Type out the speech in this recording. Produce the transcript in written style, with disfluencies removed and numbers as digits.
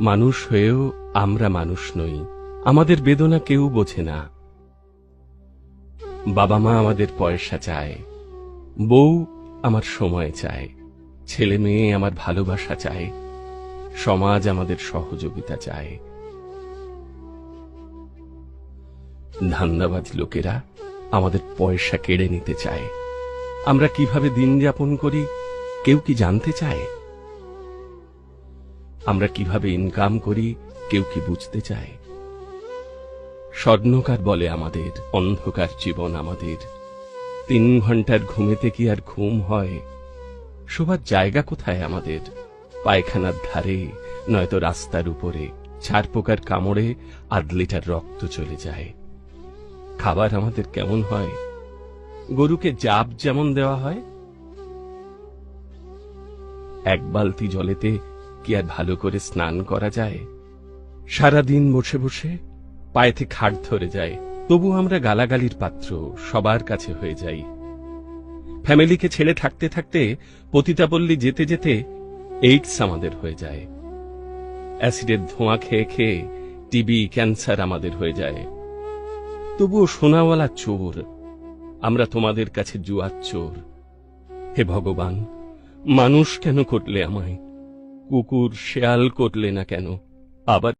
মানুষ হয়েও আমরা মানুষ নই, আমাদের বেদনা কেউ বোঝে না। বাবা মা আমাদের পয়সা চায়, বউ আমার সময় চায়, ছেলে মেয়ে আমার ভালোবাসা চায়, সমাজ আমাদের সহযোগিতা চায়। ধান্দাবাজ লোকেরা আমাদের পয়সা কেড়ে নিতে চায়। আমরা কিভাবে দিন যাপন করি কেউ কি জানতে চায়? আমরা কিভাবে ইনকাম করি কেউ কি বুঝতে চায়? স্বর্ণকার বলে আমাদের, অন্ধকার জীবন আমাদের। 3 ঘন্টার ঘুমেতে কি আর ঘুম হয়? শোবার জায়গা কোথায় আমাদের? পায়খানার ধারে, নয়তো রাস্তার উপরে। ছারপোকার কামড়ে 1/2 লিটার রক্ত চলে যায়। খাবার আমাদের কেমন হয়? গরুকে জাব যেমন দেওয়া হয়। 1 বালতি জলেতে কি আর ভালো করে স্নান করা যায়? সারাদিন বসে বসে পায়েতে খাট ধরে যায়, তবু আমরা গালাগালির পাত্র সবার কাছে হয়ে যাই। ফ্যামিলিকে ছেড়ে থাকতে থাকতে, পতিতাপল্লী যেতে যেতে এইডস আমাদের হয়ে যায়। অ্যাসিডের ধোঁয়া খেয়ে খেয়ে টিবি, ক্যান্সার আমাদের হয়ে যায়। তবুও সোনাওয়ালা চোর, আমরা তোমাদের কাছে জুয়ার চোর। হে ভগবান, মানুষ কেন করলে আমায়? কুকুর শেয়াল করলে না কেন? আবার